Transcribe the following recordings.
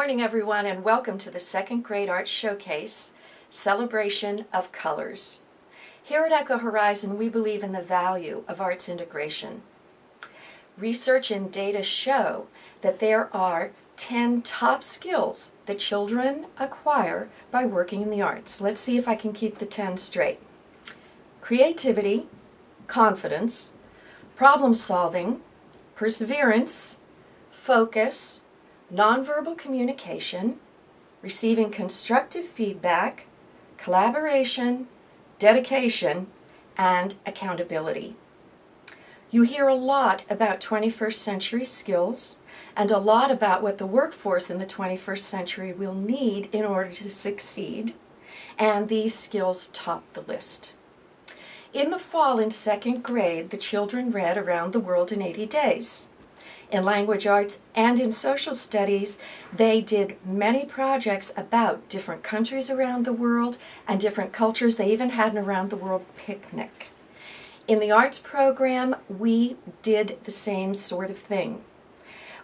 morning, everyone, and welcome to the Second Grade Arts Showcase, Celebration of Colors. Here at Echo Horizon, we believe in the value of arts integration. Research and data show that there are 10 top skills that children acquire by working in the arts. Let's see if I can keep the 10 straight. Creativity, confidence, problem solving, perseverance, focus, nonverbal communication, receiving constructive feedback, collaboration, dedication, and accountability. You hear a lot about 21st century skills and a lot about what the workforce in the 21st century will need in order to succeed, and these skills top the list. In the fall in second grade, the children read Around the World in 80 Days. In language arts and in social studies, they did many projects about different countries around the world and different cultures. They even had an Around the World picnic. In the arts program, we did the same sort of thing.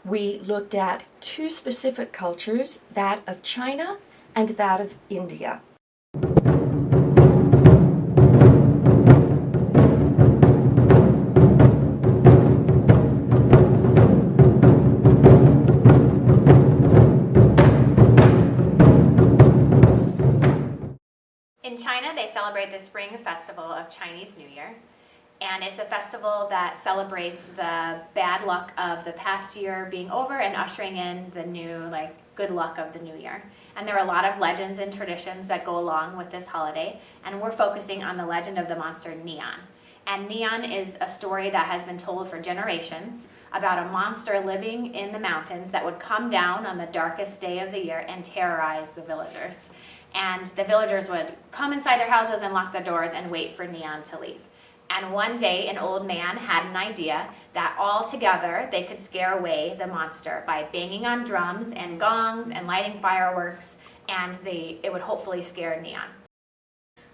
We looked at two specific cultures, that of China and that of India. In China, they celebrate the Spring Festival of Chinese New Year, and it's a festival that celebrates the bad luck of the past year being over and ushering in the new, good luck of the new year. And there are a lot of legends and traditions that go along with this holiday, and we're focusing on the legend of the monster Neon. And Neon is a story that has been told for generations about a monster living in the mountains that would come down on the darkest day of the year and terrorize the villagers. And the villagers would come inside their houses and lock the doors and wait for Neon to leave. And one day, an old man had an idea that all together they could scare away the monster by banging on drums and gongs and lighting fireworks, and it would hopefully scare Neon.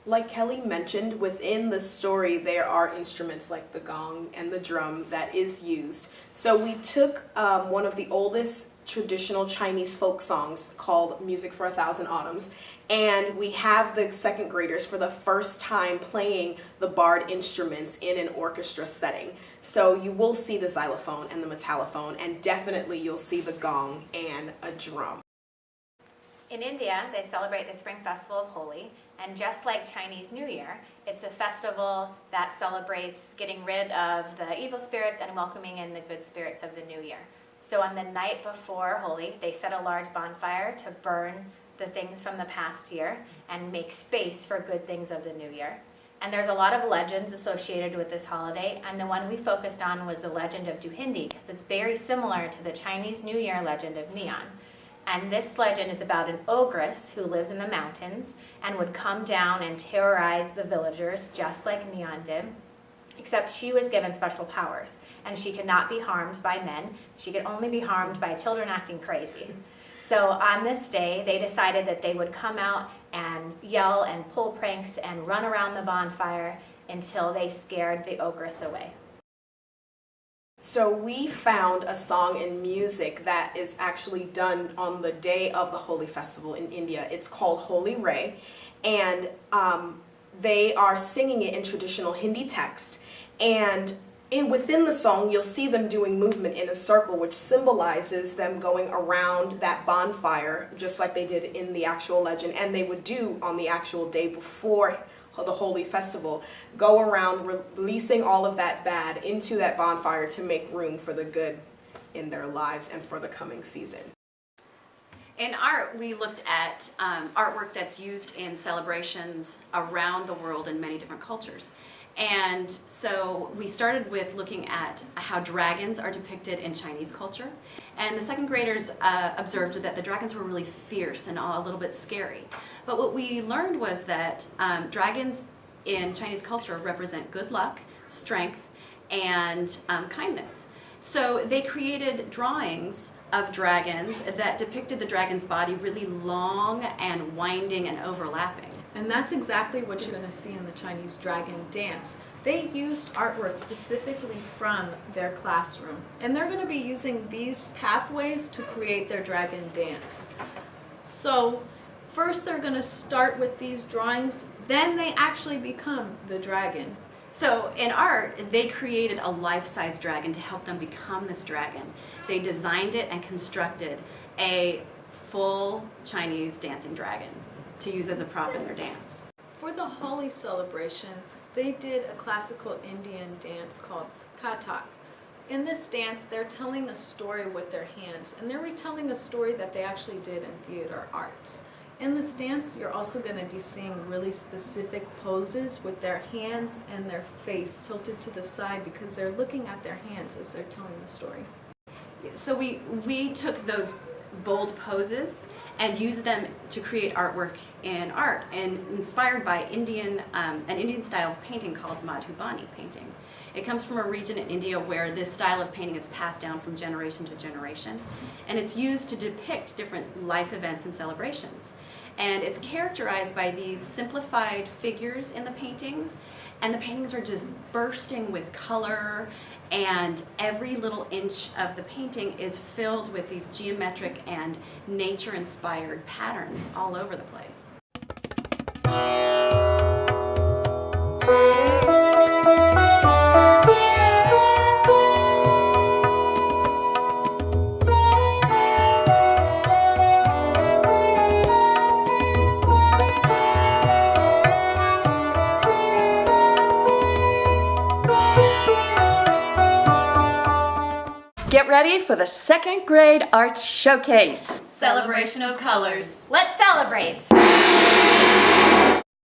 Like Kelly mentioned, within the story there are instruments like the gong and the drum that is used. So we took one of the oldest traditional Chinese folk songs called Music for a Thousand Autumns, and we have the second graders for the first time playing the barred instruments in an orchestra setting. So you will see the xylophone and the metallophone, and definitely you'll see the gong and a drum. In India, they celebrate the Spring Festival of Holi, and just like Chinese New Year, it's a festival that celebrates getting rid of the evil spirits and welcoming in the good spirits of the new year. So on the night before Holi, they set a large bonfire to burn the things from the past year and make space for good things of the new year. And there's a lot of legends associated with this holiday, and the one we focused on was the legend of Duhindi, because it's very similar to the Chinese New Year legend of Neon. And this legend is about an ogress who lives in the mountains and would come down and terrorize the villagers just like Neon did, except she was given special powers, and she could not be harmed by men. She could only be harmed by children acting crazy. So on this day, they decided that they would come out and yell and pull pranks and run around the bonfire until they scared the ogress away. So we found a song and music that is actually done on the day of the Holi festival in India. It's called Holi Ray, and they are singing it in traditional Hindi text. And within the song, you'll see them doing movement in a circle, which symbolizes them going around that bonfire, just like they did in the actual legend, and they would do on the actual day before the Holi festival, go around releasing all of that bad into that bonfire to make room for the good in their lives and for the coming season. In art, we looked at artwork that's used in celebrations around the world in many different cultures. And so we started with looking at how dragons are depicted in Chinese culture. And the second graders observed that the dragons were really fierce and a little bit scary. But what we learned was that dragons in Chinese culture represent good luck, strength, and kindness. So they created drawings of dragons that depicted the dragon's body really long and winding and overlapping. And that's exactly what you're going to see in the Chinese dragon dance. they used artwork specifically from their classroom. And they're going to be using these pathways to create their dragon dance. So first they're going to start with these drawings, then they actually become the dragon. So in art, they created a life-size dragon to help them become this dragon. They designed it and constructed a full Chinese dancing dragon to use as a prop in their dance. For the Holi celebration, they did a classical Indian dance called Kathak. In this dance, they're telling a story with their hands, and they're retelling a story that they actually did in theater arts. In this dance, you're also going to be seeing really specific poses with their hands and their face tilted to the side because they're looking at their hands as they're telling the story. So we took those bold poses and used them to create artwork in art, and inspired by an Indian style of painting called Madhubani painting. It comes from a region in India where this style of painting is passed down from generation to generation, and it's used to depict different life events and celebrations. And it's characterized by these simplified figures in the paintings, and the paintings are just bursting with color, and every little inch of the painting is filled with these geometric and nature-inspired patterns all over the place. Get ready for the second grade arts showcase. Celebration of colors. Let's celebrate!